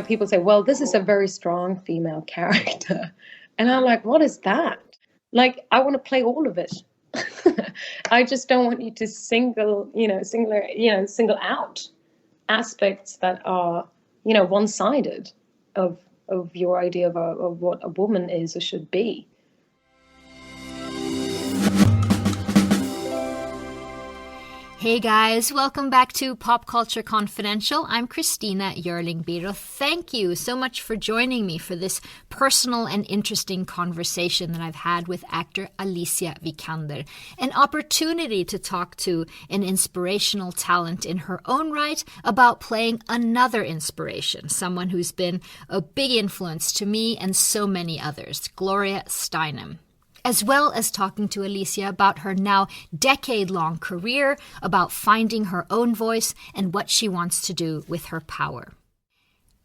people say, well, this is a very strong female character. And I'm like, what is that? Like, I want to play all of it. I just don't want you to single out aspects that are, one-sided of your idea of what a woman is or should be. Hey guys, welcome back to Pop Culture Confidential. I'm Christina Jörling-Biro. Thank you so much for joining me for this personal and interesting conversation that I've had with actor Alicia Vikander. An opportunity to talk to an inspirational talent in her own right about playing another inspiration, someone who's been a big influence to me and so many others, Gloria Steinem. As well as talking to Alicia about her now decade-long career, about finding her own voice and what she wants to do with her power.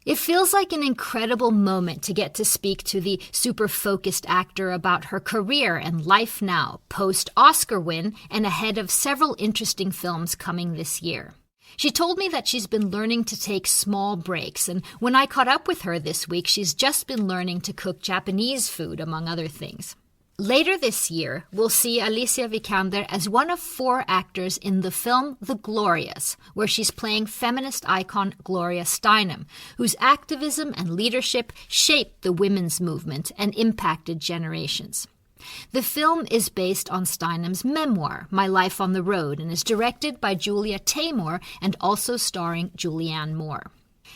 It feels like an incredible moment to get to speak to the super-focused actor about her career and life now, post-Oscar win and ahead of several interesting films coming this year. She told me that she's been learning to take small breaks, and when I caught up with her this week, she's just been learning to cook Japanese food, among other things. Later this year, we'll see Alicia Vikander as one of 4 actors in the film The Glorias, where she's playing feminist icon Gloria Steinem, whose activism and leadership shaped the women's movement and impacted generations. The film is based on Steinem's memoir, My Life on the Road, and is directed by Julia Taymor and also starring Julianne Moore.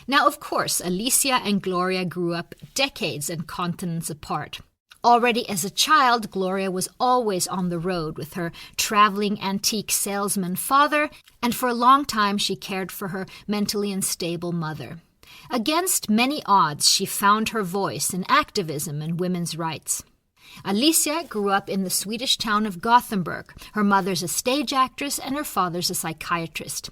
Now, of course, Alicia and Gloria grew up decades and continents apart. Already as a child, Gloria was always on the road with her traveling antique salesman father, and for a long time she cared for her mentally unstable mother. Against many odds, she found her voice in activism and women's rights. Alicia grew up in the Swedish town of Gothenburg. Her mother's a stage actress and her father's a psychiatrist.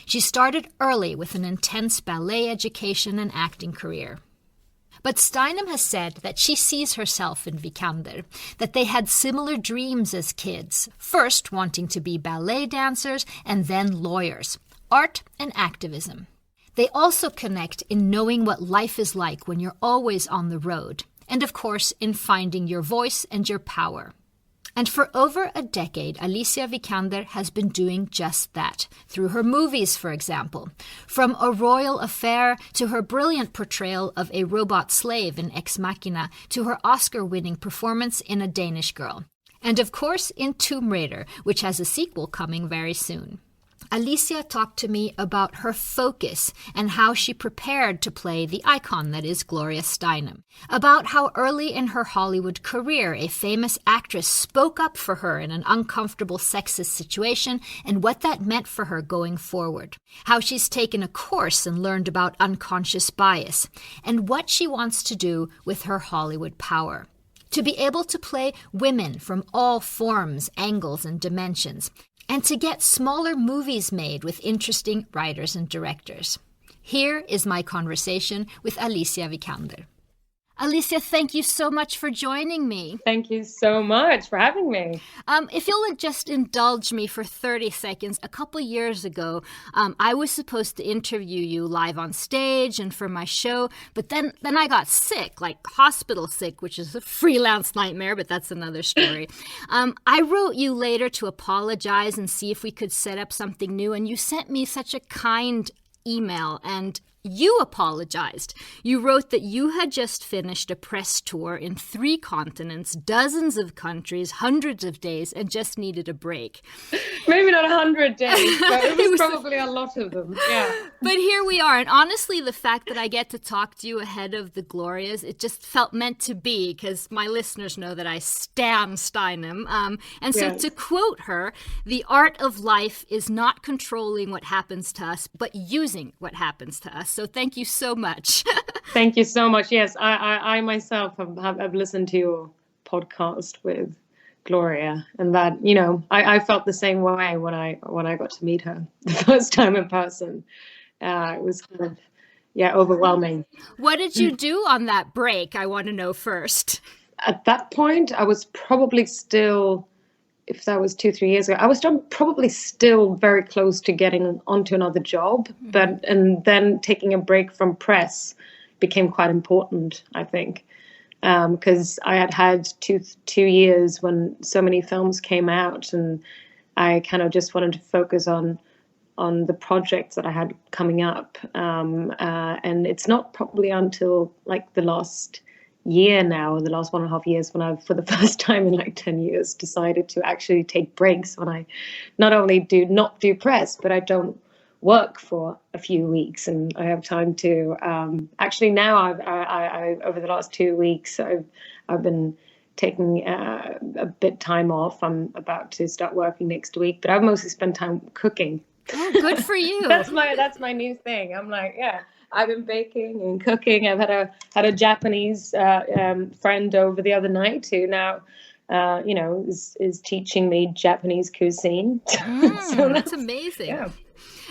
She started early with an intense ballet education and acting career. But Steinem has said that she sees herself in Vikander, that they had similar dreams as kids, first wanting to be ballet dancers and then lawyers, art and activism. They also connect in knowing what life is like when you're always on the road, and of course in finding your voice and your power. And for over a decade, Alicia Vikander has been doing just that, through her movies, for example. From A Royal Affair to her brilliant portrayal of a robot slave in Ex Machina to her Oscar-winning performance in A Danish Girl. And of course in Tomb Raider, which has a sequel coming very soon. Alicia talked to me about her focus and how she prepared to play the icon that is Gloria Steinem. About how early in her Hollywood career a famous actress spoke up for her in an uncomfortable sexist situation and what that meant for her going forward. How she's taken a course and learned about unconscious bias. And what she wants to do with her Hollywood power. To be able to play women from all forms, angles, and dimensions. And to get smaller movies made with interesting writers and directors. Here is my conversation with Alicia Vikander. Alicia, thank you so much for joining me. Thank you so much for having me. If you'll just indulge me for 30 seconds, a couple years ago, I was supposed to interview you live on stage and for my show, but then I got sick, like hospital sick, which is a freelance nightmare, but that's another story. I wrote you later to apologize and see if we could set up something new, and you sent me such a kind email, and you apologized. You wrote that you had just finished a press tour in 3 continents, dozens of countries, hundreds of days, and just needed a break. Maybe not 100 days, but it was probably a lot of them. Yeah. But here we are. And honestly, the fact that I get to talk to you ahead of the Glorias, it just felt meant to be, because my listeners know that I stan Steinem. And so to quote her, the art of life is not controlling what happens to us, but using what happens to us. So thank you so much. Thank you so much. Yes, I myself have listened to your podcast with Gloria, and that, I felt the same way when I got to meet her the first time in person. It was kind of, overwhelming. What did you do on that break? I want to know first. At that point, I was probably still, if that was 2-3 years ago, I was probably still very close to getting onto another job, and then taking a break from press became quite important, I think, because I had two years when so many films came out, and I kind of just wanted to focus on the projects that I had coming up. And it's not probably until like the last year now, or the last 1.5 years, when I've, for the first time in like 10 years, decided to actually take breaks, when I not only not do press, but I don't work for a few weeks, and I have time to actually now I over the last 2 weeks I've been taking a bit time off. I'm about to start working next week, but I've mostly spent time cooking. Oh, good for you. That's my new thing. I'm like, yeah, I've been baking and cooking. I've had a Japanese friend over the other night who now is teaching me Japanese cuisine. So that's amazing. Yeah.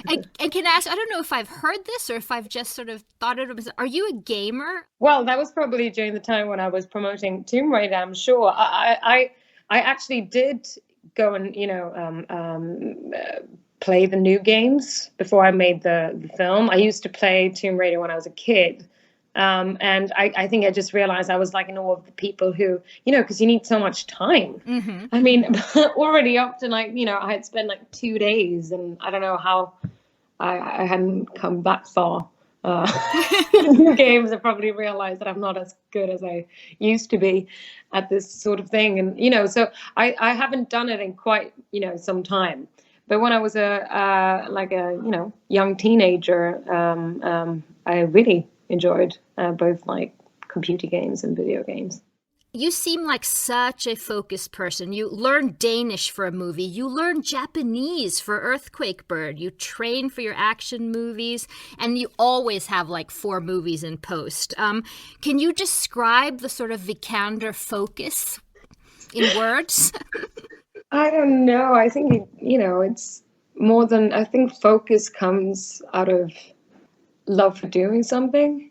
And can I ask, I don't know if I've heard this or if I've just sort of thought it was, are you a gamer? Well, that was probably during the time when I was promoting Tomb Raider, I'm sure. I actually did go and, play the new games before I made the film. I used to play Tomb Raider when I was a kid. And I think I just realized I was like in awe of the people who, because you need so much time. Mm-hmm. I mean, already up to like, I had spent like 2 days, and I don't know how I hadn't come that far. In games, I probably realized that I'm not as good as I used to be at this sort of thing. And, so I haven't done it in quite, some time. But when I was a young teenager, I really enjoyed both like computer games and video games. You seem like such a focused person. You learn Danish for a movie. You learn Japanese for Earthquake Bird. You train for your action movies, and you always have like 4 movies in post. Can you describe the sort of Vikander focus in words? I don't know. I think, it's more than, I think focus comes out of love for doing something.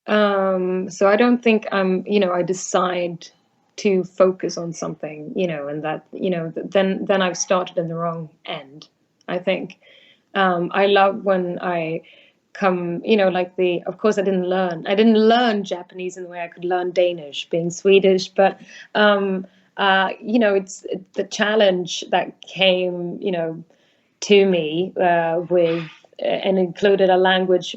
So I don't think I decide to focus on something, and that, then I've started in the wrong end, I think. I love when I come, of course I didn't learn Japanese in the way I could learn Danish, being Swedish, but, it's the challenge that came, to me, with, and included a language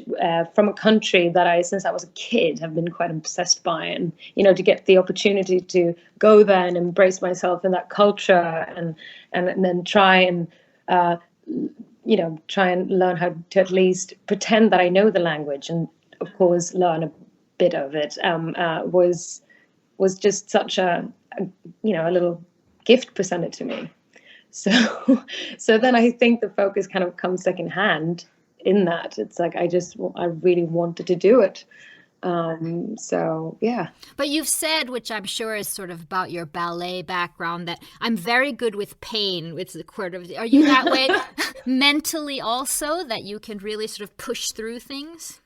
from a country that since I was a kid, have been quite obsessed by, and to get the opportunity to go there and embrace myself in that culture, and then try and learn how to at least pretend that I know the language, and of course learn a bit of it, was just such a little gift presented to me. So then I think the focus kind of comes secondhand in that. It's like I really wanted to do it. So yeah. But you've said, which I'm sure is sort of about your ballet background, that I'm very good with pain. With the quart of. Are you that way mentally also, that you can really sort of push through things?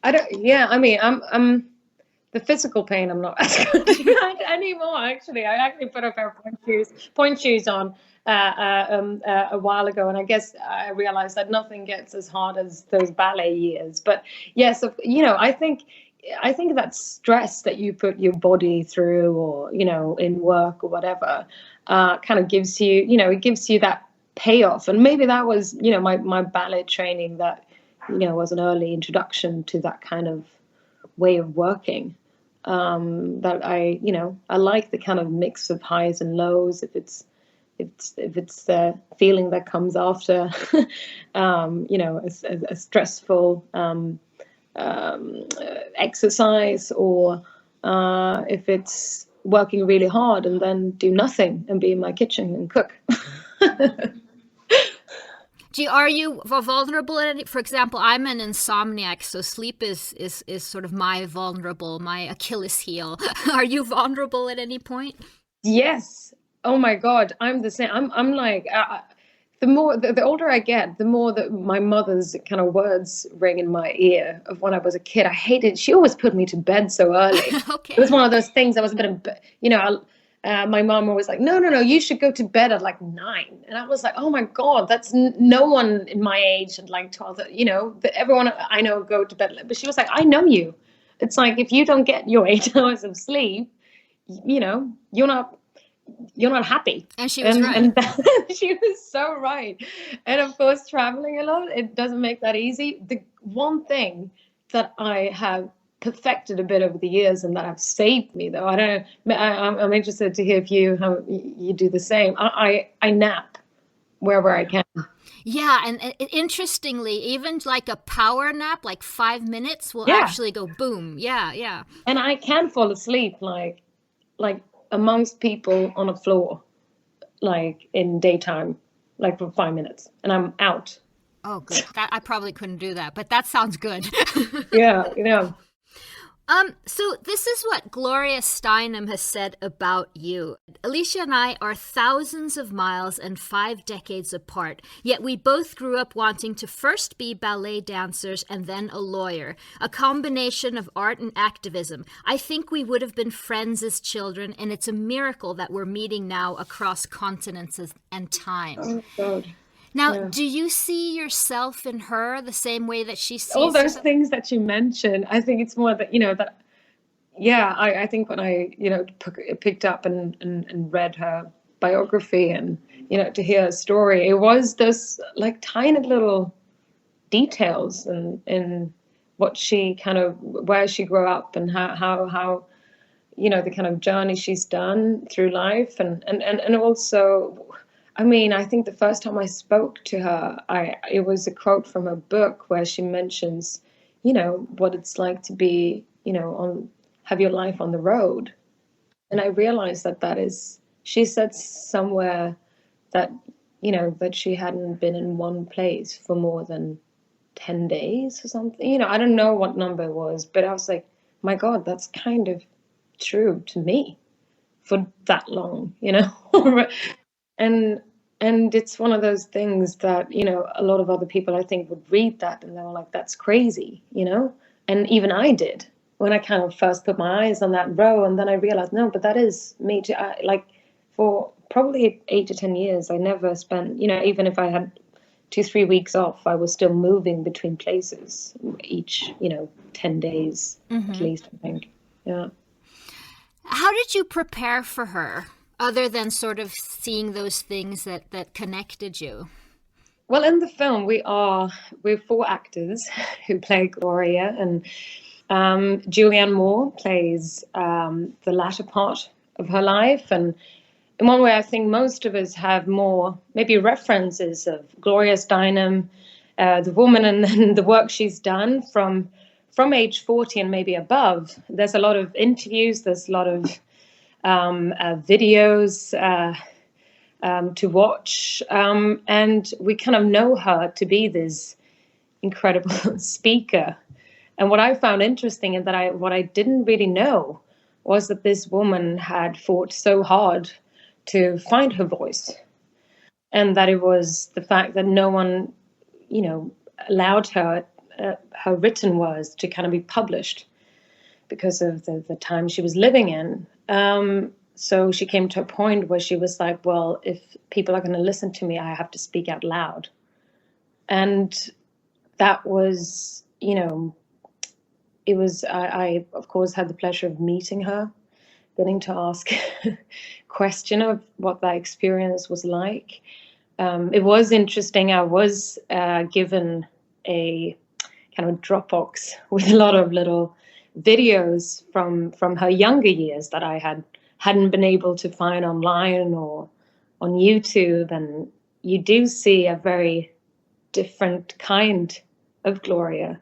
I don't. Yeah. I mean, I'm. The physical pain, I'm not as good at anymore. Actually, I actually put a pair of point shoes on a while ago, and I guess I realized that nothing gets as hard as those ballet years. But yes, I think that stress that you put your body through, or in work or whatever, kind of gives you, it gives you that payoff. And maybe that was, my ballet training that, was an early introduction to that kind of way of working. That I like the kind of mix of highs and lows. If it's the feeling that comes after, a stressful exercise, or if it's working really hard and then do nothing and be in my kitchen and cook. Are you vulnerable at any? For example, I'm an insomniac, so sleep is sort of my Achilles heel. Are you vulnerable at any point? Yes. Oh my God, I'm the same. I'm like, the older I get, the more that my mother's kind of words ring in my ear of when I was a kid. I hated. She always put me to bed so early. Okay. It was one of those things. I was a bit of, my mom was like, no, you should go to bed at like 9. And I was like, oh my God, that's no one in my age at like 12, everyone I know go to bed. But she was like, I know you. It's like, if you don't get your 8 hours of sleep, you're not happy. And she was right. And she was so right. And of course, traveling a lot, it doesn't make that easy. The one thing that I have perfected a bit over the years and that have saved me, though, I'm interested to hear if how you do the same. I nap wherever I can. Yeah, and interestingly, even like a power nap, like 5 minutes, will actually go boom. Yeah. And I can fall asleep like amongst people on a floor, like in daytime, like for 5 minutes, and I'm out. Oh, good. I probably couldn't do that, but that sounds good. Yeah. So this is what Gloria Steinem has said about you. Alicia and I are thousands of miles and 5 decades apart, yet we both grew up wanting to first be ballet dancers and then a lawyer, a combination of art and activism. I think we would have been friends as children, and it's a miracle that we're meeting now across continents and time. Oh, God. Now, do you see yourself in her the same way that she sees all those things that you mentioned? I think it's more that, I think when I, picked up and read her biography and, to hear her story, it was those like tiny little details in what she where she grew up and how the kind of journey she's done through life. And also, I think the first time I spoke to her, it was a quote from a book where she mentions, what it's like to be, have your life on the road. And I realized she said somewhere that, that she hadn't been in one place for more than 10 days or something. I don't know what number it was, but I was like, my God, that's kind of true to me for that long, And it's one of those things that, a lot of other people, I think, would read that and they were like, that's crazy, And even I did when I kind of first put my eyes on that row. And then I realized, no, but that is me too. For probably 8 to 10 years, I never spent, even if I had 2-3 weeks off, I was still moving between places each, 10 days at least, I think. Yeah. How did you prepare for her? Other than sort of seeing those things that connected you? Well, in the film, we're 4 actors who play Gloria, and Julianne Moore plays the latter part of her life. And in one way, I think most of us have more maybe references of Gloria Steinem, the woman, and then the work she's done from age 40 and maybe above. There's a lot of interviews. There's a lot of videos to watch, and we kind of know her to be this incredible speaker. And what I found interesting and what I didn't really know was that this woman had fought so hard to find her voice, and that it was the fact that no one, allowed her written words to kind of be published because of the time she was living in. So she came to a point where she was like, well, if people are going to listen to me, I have to speak out loud. And that was, it was, I of course had the pleasure of meeting her, getting to ask question of what that experience was like. It was interesting. I was given a kind of Dropbox with a lot of little videos from her younger years that I hadn't been able to find online or on YouTube. And you do see a very different kind of Gloria,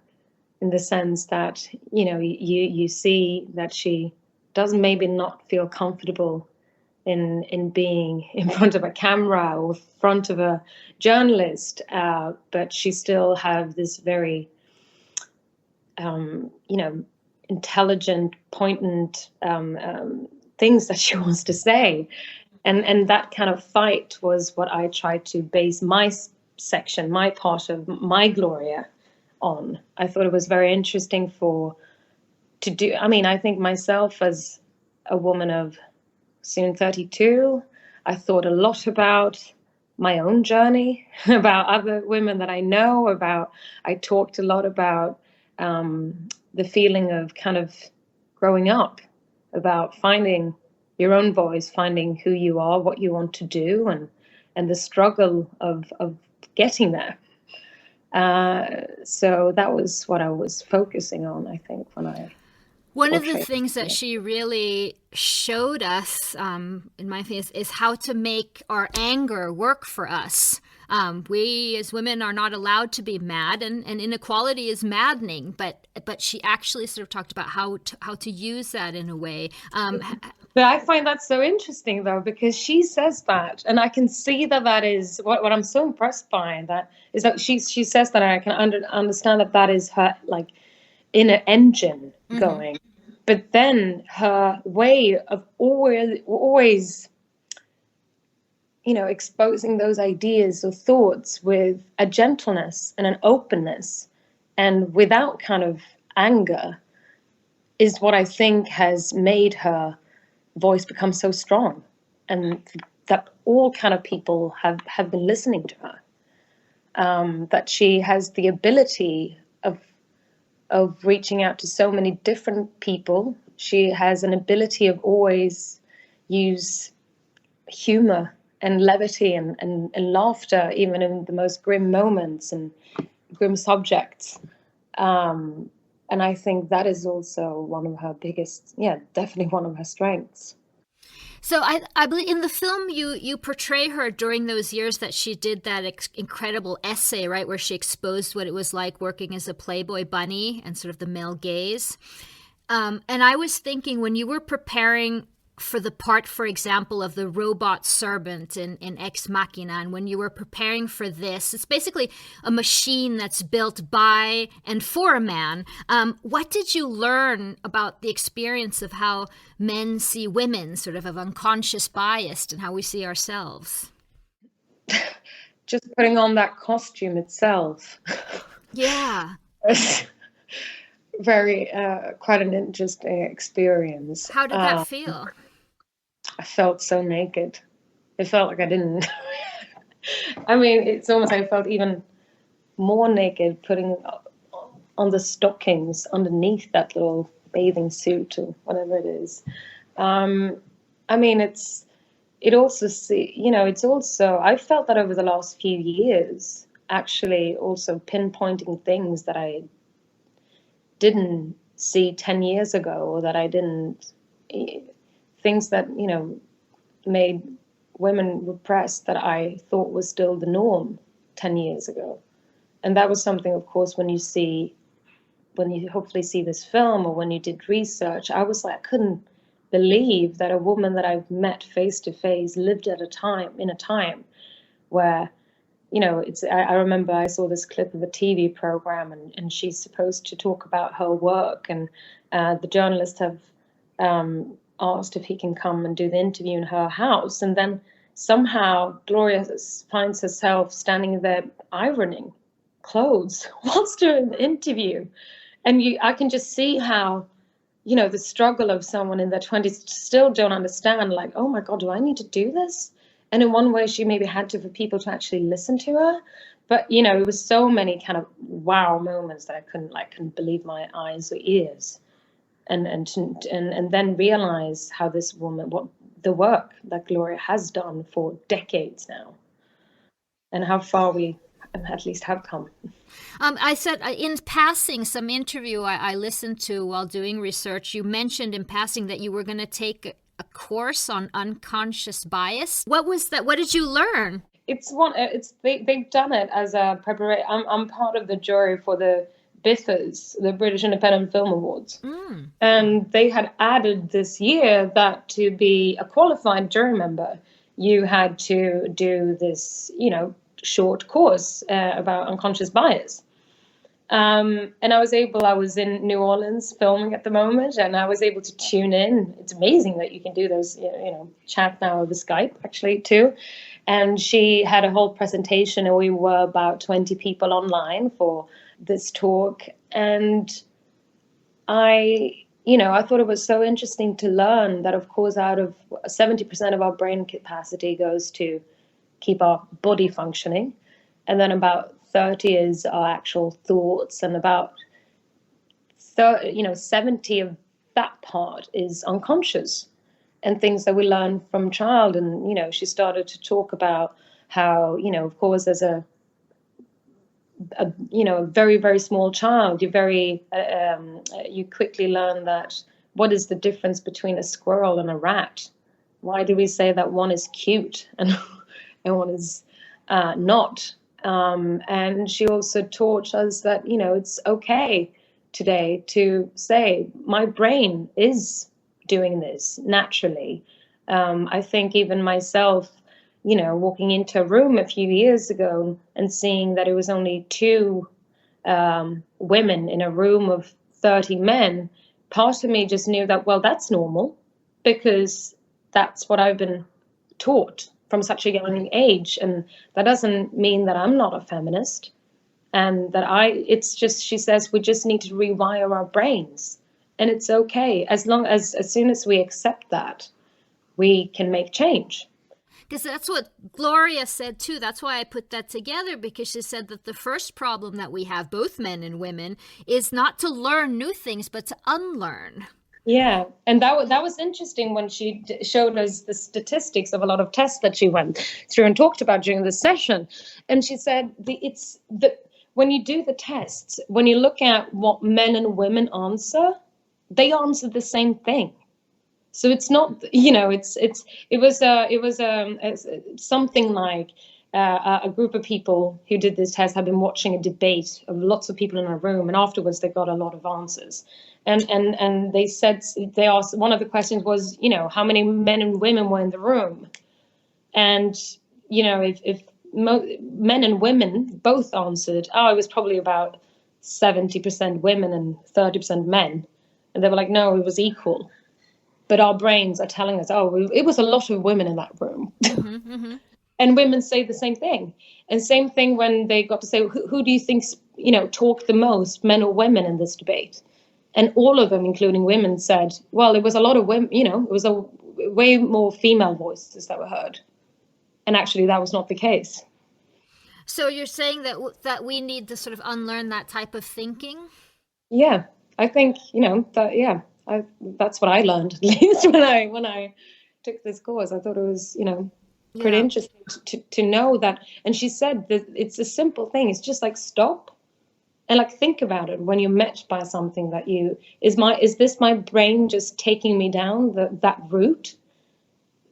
in the sense that, you see that she does maybe not feel comfortable in being in front of a camera or front of a journalist, but she still have this very, intelligent, poignant things that she wants to say. And that kind of fight was what I tried to base my section, my part of my Gloria on. I thought it was very interesting to do. I think myself as a woman of soon 32. I thought a lot about my own journey, about other women that I know, I talked a lot about the feeling of kind of growing up, about finding your own voice, finding who you are, what you want to do, and the struggle of getting there. So that was what I was focusing on, I think, when I One of the things that she really showed us, in my opinion, is how to make our anger work for us. We as women are not allowed to be mad, and inequality is maddening. But she actually sort of talked about how to use that in a way. But I find that so interesting, though, because she says that, and I can see that is what I'm so impressed by. That is that she says that, and I can understand that is her like inner engine going. Mm-hmm. But then her way of always, exposing those ideas or thoughts with a gentleness and an openness and without kind of anger is what I think has made her voice become so strong, and that all kind of people have been listening to her. That she has the ability of reaching out to so many different people. She has an ability of always use humor and levity and laughter, even in the most grim moments and grim subjects. And I think that is also one of her biggest, definitely one of her strengths. So I believe in the film you portray her during those years that she did that incredible essay, right, where she exposed what it was like working as a Playboy bunny and sort of the male gaze. And I was thinking, when you were preparing for the part, for example, of the robot servant in Ex Machina, and when you were preparing for this, it's basically a machine that's built by and for a man. What did you learn about the experience of how men see women, sort of unconscious bias, and how we see ourselves? Just putting on that costume itself. Yeah. Very, quite an interesting experience. How did that feel? I felt so naked. It felt like I didn't. I mean, it's almost I felt even more naked putting on the stockings underneath that little bathing suit or whatever it is. I mean, it's also, I felt that over the last few years, actually also pinpointing things that I didn't see 10 years ago, or that I didn't, things that, made women repressed that I thought was still the norm 10 years ago. And that was something, of course, when you hopefully see this film, or when you did research, I was like, I couldn't believe that a woman that I've met face to face lived in a time where, I remember I saw this clip of a TV program, and she's supposed to talk about her work, and the journalists have asked if he can come and do the interview in her house, and then somehow Gloria finds herself standing there ironing clothes whilst doing the interview. And I can just see how, the struggle of someone in their 20s still don't understand, like, oh my God, do I need to do this? And in one way, she maybe had to, for people to actually listen to her. But, it was so many kind of wow moments that I couldn't believe my eyes or ears. And then realize how this woman, what the work that Gloria has done for decades now, and how far we at least have come. I said in passing, some interview I listened to while doing research, you mentioned in passing that you were going to take a course on unconscious bias. What was that? What did you learn? They've done it as a preparation. I'm part of the jury for the BIFAs, the British Independent Film Awards. And they had added this year that to be a qualified jury member, you had to do this, short course about unconscious bias. And I was in New Orleans filming at the moment, and I was able to tune in. It's amazing that you can do those, chat now over Skype actually too. And she had a whole presentation, and we were about 20 people online for this talk. And I I thought it was so interesting to learn that, of course, out of 70% of our brain capacity goes to keep our body functioning. And then about 30 is our actual thoughts, and about 70 of that part is unconscious and things that we learn from child. And she started to talk about how, of course, as a very, very small child, you quickly learn that what is the difference between a squirrel and a rat? Why do we say that one is cute and one is not? And she also taught us that, it's okay today to say, my brain is doing this naturally. I think even myself, walking into a room a few years ago and seeing that it was only two women in a room of 30 men, part of me just knew that, well, that's normal, because that's what I've been taught from such a young age. And that doesn't mean that I'm not a feminist. And that it's just, she says, we just need to rewire our brains. And it's okay. As soon as we accept that, we can make change. Because that's what Gloria said too. That's why I put that together, because she said that the first problem that we have, both men and women, is not to learn new things, but to unlearn. Yeah, and that was interesting when she showed us the statistics of a lot of tests that she went through and talked about during the session. And she said when you do the tests, when you look at what men and women answer, they answer the same thing. So it's not, it was something like a group of people who did this test had been watching a debate of lots of people in a room, and afterwards they got a lot of answers. And they asked, one of the questions was, how many men and women were in the room? And, if men and women both answered, it was probably about 70% women and 30% men. And they were like, no, it was equal. But our brains are telling us, it was a lot of women in that room. Mm-hmm, mm-hmm. And women say the same thing. And same thing when they got to say, who do you think, talked the most, men or women, in this debate? And all of them, including women, said, well, it was a lot of women, it was way more female voices that were heard. And actually, that was not the case. So you're saying that we need to sort of unlearn that type of thinking? Yeah, I think, that's what I learned, at least when I took this course. I thought it was, pretty interesting to know that. And she said that it's a simple thing. It's just like, stop and think about it when you're met by something that is this my brain just taking me down that route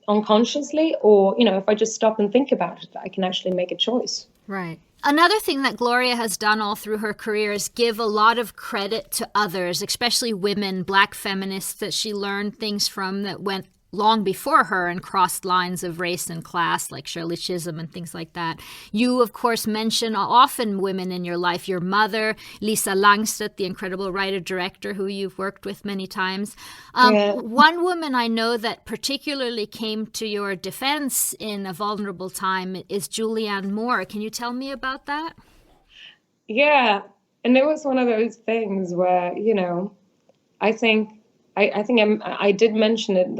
unconsciously? Or, if I just stop and think about it, I can actually make a choice. Right. Another thing that Gloria has done all through her career is give a lot of credit to others, especially women, Black feminists that she learned things from that went long before her and crossed lines of race and class, like Shirley Chisholm and things like that. You, of course, mention often women in your life. Your mother, Lisa Langstedt, the incredible writer-director who you've worked with many times. One woman I know that particularly came to your defense in a vulnerable time is Julianne Moore. Can you tell me about that? Yeah, and it was one of those things where, I think I did mention it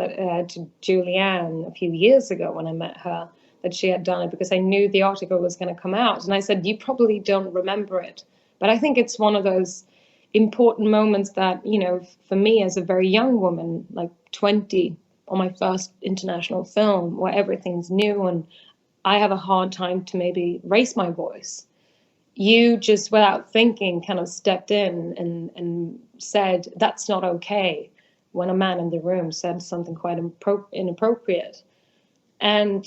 to Julianne a few years ago when I met her, that she had done it, because I knew the article was going to come out. And I said, you probably don't remember it, but I think it's one of those important moments that, for me as a very young woman, like 20, on my first international film, where everything's new and I have a hard time to maybe raise my voice. You just, without thinking, kind of stepped in and said, that's not okay, when a man in the room said something quite inappropriate. And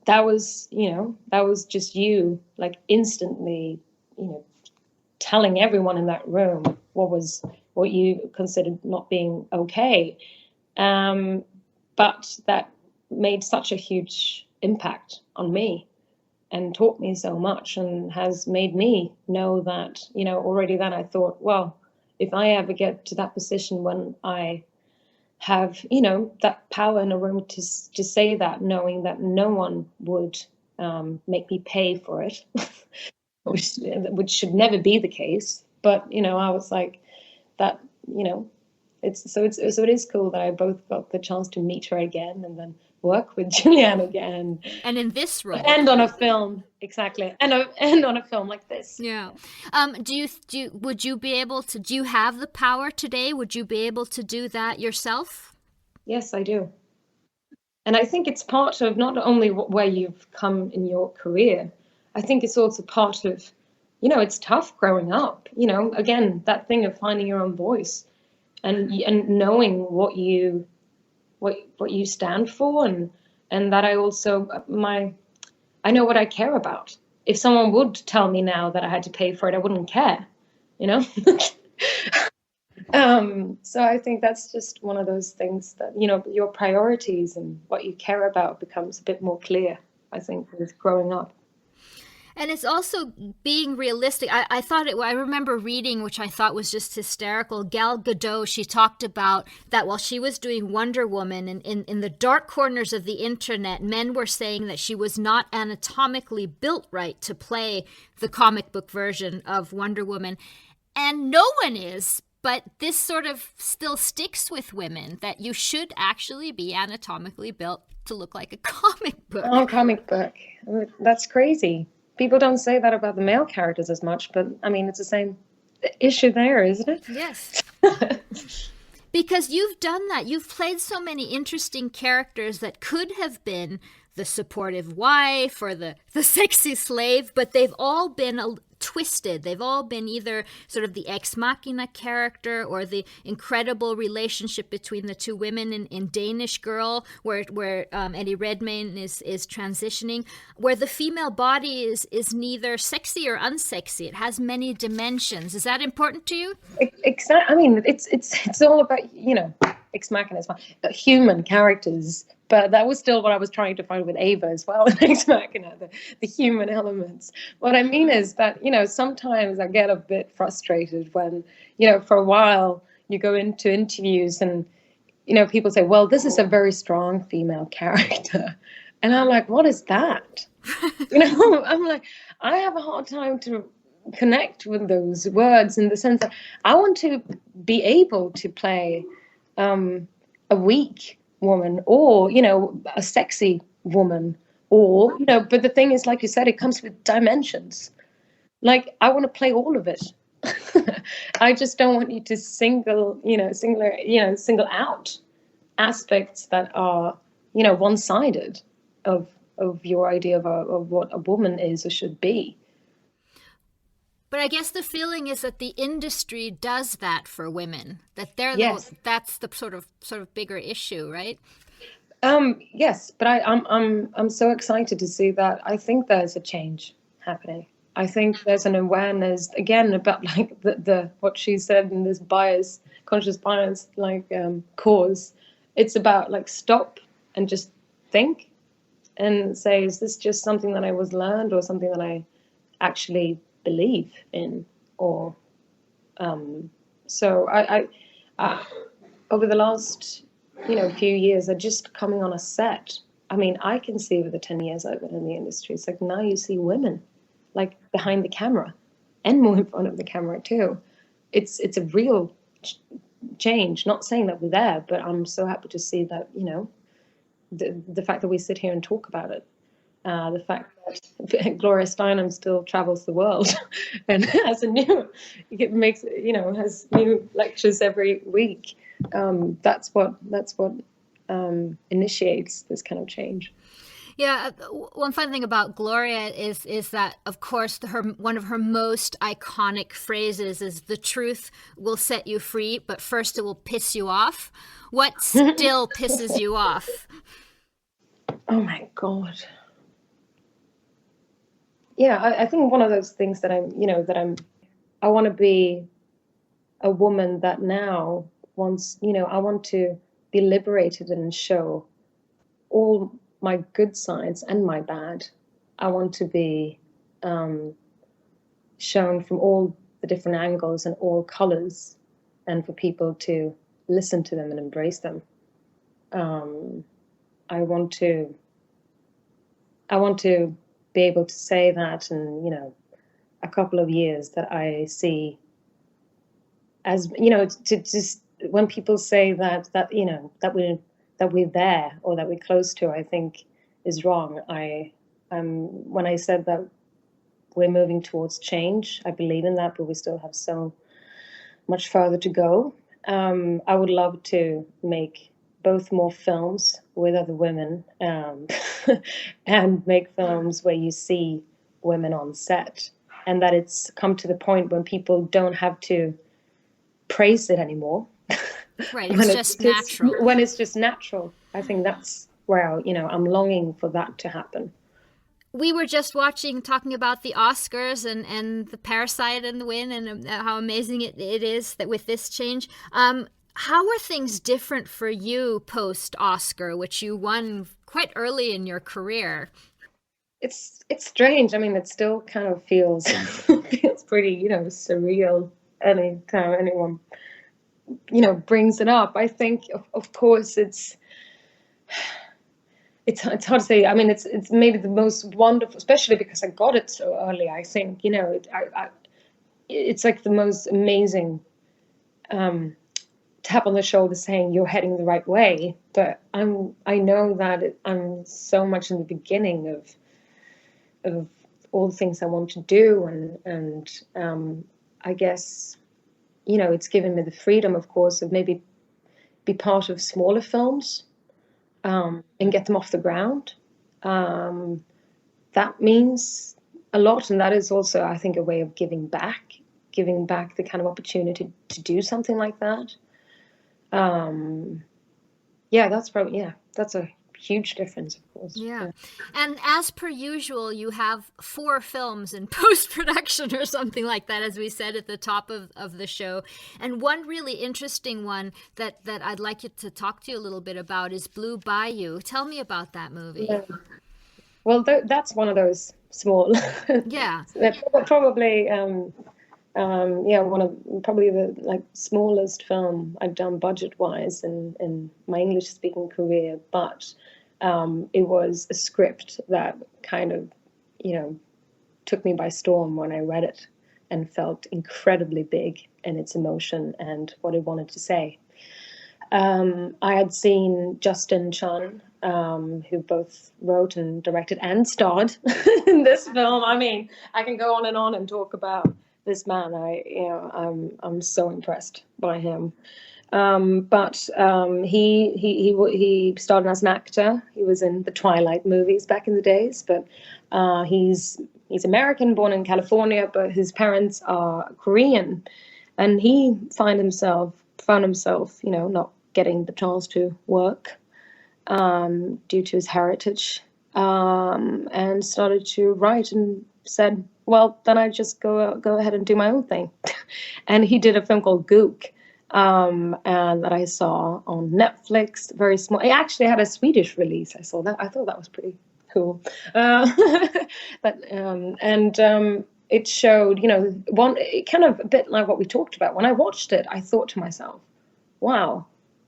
that was just you, instantly, telling everyone in that room what you considered not being okay. But that made such a huge impact on me and taught me so much, and has made me know that, already then I thought, well, if I ever get to that position when I have, that power in a room to say that, knowing that no one would make me pay for it, which should never be the case. But, I was like that, So it is cool that I both got the chance to meet her again and then work with Julianne again. And in this role. And on a film, exactly. And on a film like this. Yeah. Would you be able to, do you have the power today? Would you be able to do that yourself? Yes, I do. And I think it's part of not only where you've come in your career, I think it's also part of, it's tough growing up, again, that thing of finding your own voice and knowing what you stand for, and that I also, I know what I care about. If someone would tell me now that I had to pay for it, I wouldn't care, So I think that's just one of those things that, your priorities and what you care about becomes a bit more clear, I think, with growing up. And it's also being realistic. I remember reading, which I thought was just hysterical. Gal Gadot, she talked about that while she was doing Wonder Woman, and in the dark corners of the internet, men were saying that she was not anatomically built right to play the comic book version of Wonder Woman. And no one is. But this sort of still sticks with women, that you should actually be anatomically built to look like a comic book. Oh, comic book. That's crazy. People don't say that about the male characters as much, but I mean, it's the same issue there, isn't it? Yes. Because you've done that. You've played so many interesting characters that could have been the supportive wife or the sexy slave, but they've all been twisted. They've all been either sort of the ex machina character or the incredible relationship between the two women in Danish Girl, where Eddie Redmayne is transitioning, where the female body is neither sexy or unsexy. It has many dimensions. Is that important to you? Exactly. I mean, it's all about, ex machina is fine, human characters. But that was still what I was trying to find with Ava as well, in Ex Machina, the human elements. What I mean is that, sometimes I get a bit frustrated when, for a while you go into interviews and, people say, well, this is a very strong female character. And I'm like, what is that? I'm like, I have a hard time to connect with those words in the sense that I want to be able to play a weak woman or a sexy woman or but the thing is, like you said, it comes with dimensions. Like, I want to play all of it. I just don't want you to single out aspects that are one-sided of your idea of what a woman is or should be. But I guess the feeling is that the industry does that for women. That that's the sort of bigger issue, right? Yes, but I'm so excited to see that. I think there's a change happening. I think there's an awareness again about like the what she said in this conscious bias cause. It's about like stop and just think and say, is this just something that I was learned or something that I actually believe in? Or so I over the last few years are just coming on a set. I mean, I can see over the 10 years I've been in the industry, it's like now you see women like behind the camera and more in front of the camera too. It's a real change. Not saying that we're there, but I'm so happy to see that the fact that we sit here and talk about it. The fact that Gloria Steinem still travels the world and has has new lectures every week. That's what initiates this kind of change. Yeah, one fun thing about Gloria is that, of course, one of her most iconic phrases is, "The truth will set you free, but first it will piss you off." What still pisses you off? Oh my God. Yeah, I think one of those things that I want to be a woman that now wants, I want to be liberated and show all my good sides and my bad. I want to be shown from all the different angles and all colors, and for people to listen to them and embrace them. I want to be able to say that in a couple of years that I see as to just when people say that we're there or that we're close to, I think is wrong. When I said that we're moving towards change, I believe in that, but we still have so much further to go. I would love to make both more films with other women, and make films where you see women on set, and that it's come to the point when people don't have to praise it anymore. Right, it's just natural. When it's just natural. I think that's where, I'm longing for that to happen. We were just talking about the Oscars and the Parasite and the win, and how amazing it is that with this change. How are things different for you post-Oscar, which you won quite early in your career? It's strange. I mean, it still kind of feels pretty, surreal anytime anyone, brings it up. I think, of course, it's hard to say. I mean, it's maybe the most wonderful, especially because I got it so early. I think, it's like the most amazing tap on the shoulder saying you're heading the right way. But I know that I'm so much in the beginning of all the things I want to do, and I guess, it's given me the freedom, of course, of maybe be part of smaller films, and get them off the ground. That means a lot, and that is also, I think, a way of giving back the kind of opportunity to do something like that. That's a huge difference, of course. Yeah. And as per usual, you have 4 films in post-production or something like that, as we said at the top of the show. And one really interesting one that I'd like you to talk to you a little bit about is Blue Bayou. Tell me about that movie. Yeah. Well, that's one of those small. Yeah. Probably, one of probably the smallest film I've done budget-wise in my English-speaking career, but it was a script that kind of, took me by storm when I read it, and felt incredibly big in its emotion and what it wanted to say. I had seen Justin Chun, who both wrote and directed and starred in this film. I mean, I can go on and talk about this man. I'm so impressed by him. But he started as an actor. He was in the Twilight movies back in the days, but he's American, born in California, but his parents are Korean, and he found himself, not getting the chance to work due to his heritage, and started to write and said, well, then I just go ahead and do my own thing. And he did a film called Gook, and that I saw on Netflix, very small. It actually had a Swedish release. I saw that. I thought that was pretty cool. It showed, it kind of a bit like what we talked about. When I watched it, I thought to myself, wow,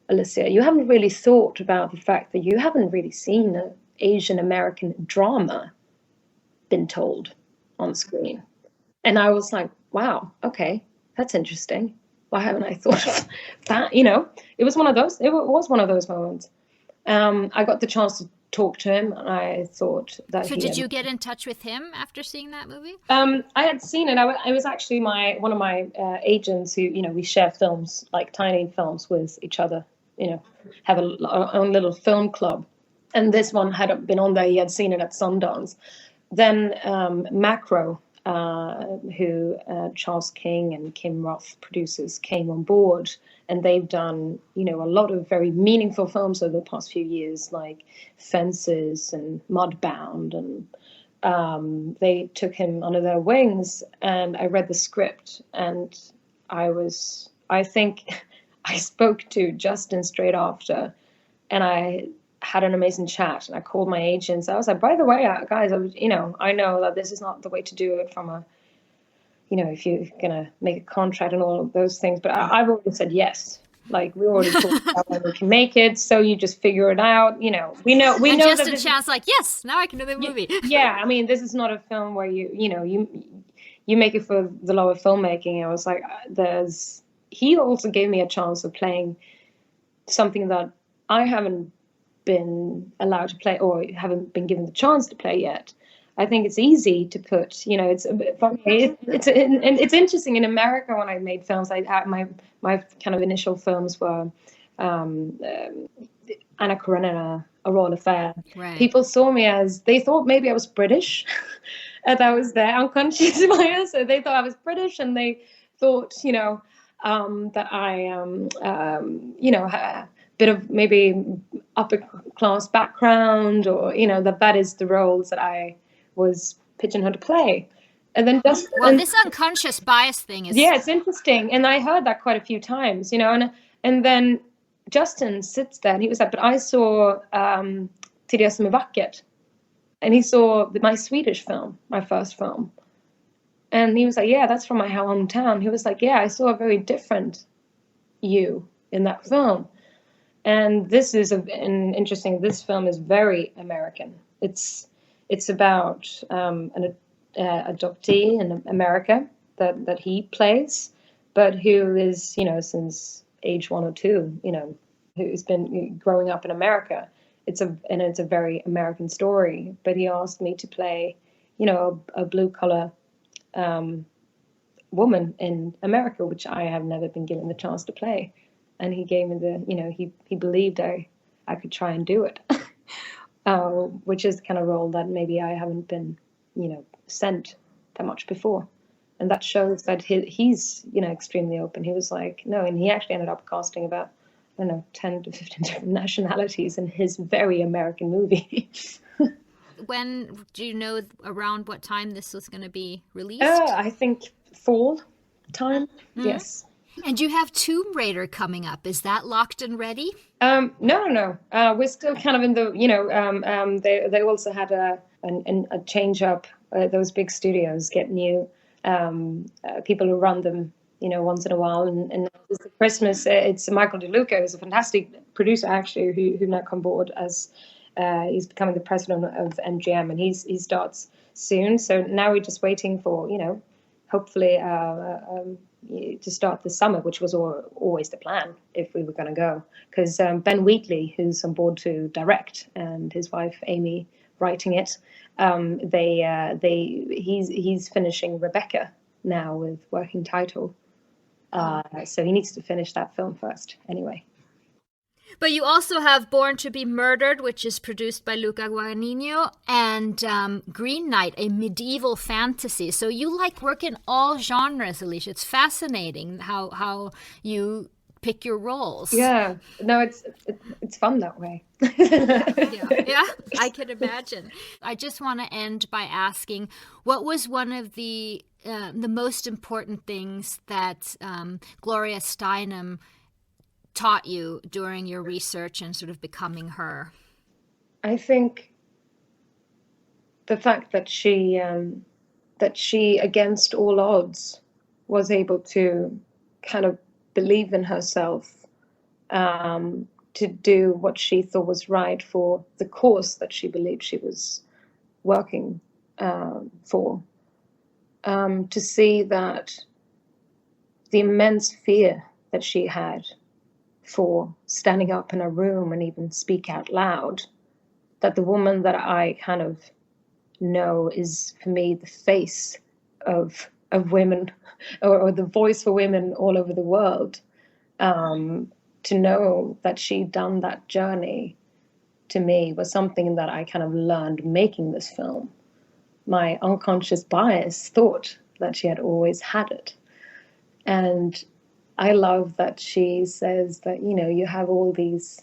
Alicia, you haven't really thought about the fact that you haven't really seen an Asian American drama been told on screen. And I was like, wow, okay, that's interesting. Why haven't I thought of that? It was one of those moments. I got the chance to talk to him, and I thought that. So did you get in touch with him after seeing that movie? I had seen it. I was actually one of my agents who, we share films, like tiny films with each other, have our own little film club. And this one had been on there. He had seen it at Sundance. Then Macro, who Charles King and Kim Roth producers, came on board, and they've done, a lot of very meaningful films over the past few years, like Fences and Mudbound, and they took him under their wings. And I read the script, and I think I spoke to Justin straight after, and I had an amazing chat, and I called my agents. I was like, by the way, guys, I know that this is not the way to do it from a, if you're gonna make a contract and all of those things, but I've already said yes. Like, we already talked about when we can make it, so you just figure it out. We know. And just a chance, like, yes, now I can do the movie. Yeah, I mean, this is not a film where you make it for the love of filmmaking. I was like, he also gave me a chance of playing something that I haven't been allowed to play or haven't been given the chance to play yet. I think it's easy to put, it's a bit funny. It's interesting in America when I made films. My kind of initial films were Anna Karenina, A Royal Affair. Right. People saw me they thought maybe I was British, and that was their unconscious bias. So they thought I was British, and they thought, that I, had a bit of maybe upper class background, or that is the roles that I was pigeonholed to play. And then this unconscious bias thing is it's interesting, and I heard that quite a few times, and then Justin sits there and he was like, but I saw Till det som är vackert, and he saw my Swedish film, my first film, and he was like, yeah, that's from my hometown. He was like, yeah, I saw a very different you in that film. And this is interesting. This film is very American. It's about an adoptee in America that he plays, but who is, since age 1 or 2, who's been growing up in America. It's a very American story. But he asked me to play, a blue collar woman in America, which I have never been given the chance to play. And he gave me he believed I could try and do it, which is the kind of role that maybe I haven't been, sent that much before. And that shows that he's, extremely open. He was like, no, and he actually ended up casting about, 10 to 15 different nationalities in his very American movie. When, do you know around what time this was going to be released? I think fall time, yes. And you have Tomb Raider coming up. Is that locked and ready? No. We're still kind of in the, they also had a change up. Those big studios get new people who run them, once in a while. And this Christmas, it's Michael DeLuca, who's a fantastic producer, actually, who now come aboard as he's becoming the president of MGM, and he starts soon. So now we're just waiting for, hopefully to start this summer, which was always the plan if we were going to go. Because Ben Wheatley, who's on board to direct, and his wife Amy writing it, he's finishing Rebecca now with working title. So he needs to finish that film first anyway. But you also have Born to be Murdered, which is produced by Luca Guadagnino, and Green Knight, a medieval fantasy. So you like work in all genres, Alicia. It's fascinating how you pick your roles. Yeah, no, it's fun that way. yeah, I can imagine. I just want to end by asking, what was one of the most important things that Gloria Steinem taught you during your research and sort of becoming her? I think the fact that she against all odds was able to kind of believe in herself, to do what she thought was right for the cause that she believed she was working for, to see that the immense fear that she had for standing up in a room and even speak out loud, that the woman that I kind of know is, for me, the face of women, or the voice for women all over the world, to know that she'd done that journey, to me, was something that I kind of learned making this film. My unconscious bias thought that she had always had it. And I love that she says that, you have all these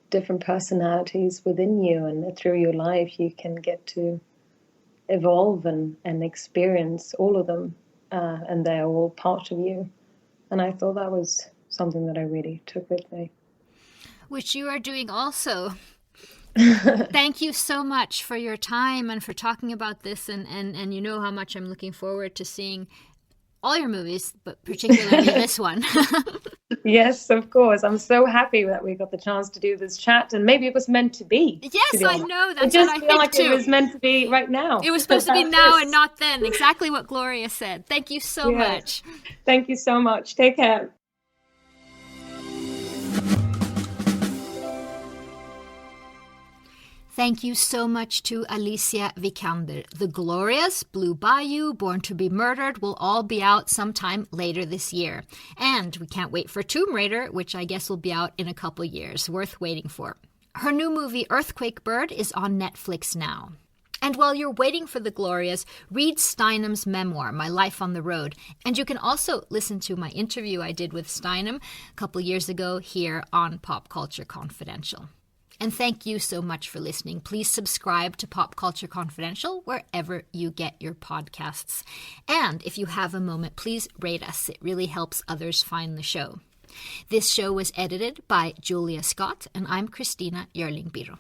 different personalities within you, and through your life you can get to evolve and experience all of them, and they're all part of you. And I thought that was something that I really took with me. Which you are doing also. Thank you so much for your time and for talking about this, and you know how much I'm looking forward to seeing all your movies, but particularly this one. Yes, of course. I'm so happy that we got the chance to do this chat, and maybe it was meant to be. Yes, I know. That's what I feel think like too. It was meant to be right now. It was supposed to be now and not then. Exactly what Gloria said. Thank you so much. Thank you so much. Take care. Thank you so much to Alicia Vikander. The Glorias, Blue Bayou, Born to be Murdered will all be out sometime later this year. And we can't wait for Tomb Raider, which I guess will be out in a couple years. Worth waiting for. Her new movie, Earthquake Bird, is on Netflix now. And while you're waiting for The Glorias, read Steinem's memoir, My Life on the Road. And you can also listen to my interview I did with Steinem a couple years ago here on Pop Culture Confidential. And thank you so much for listening. Please subscribe to Pop Culture Confidential wherever you get your podcasts. And if you have a moment, please rate us. It really helps others find the show. This show was edited by Julia Scott, and I'm Christina Jörling-Biro.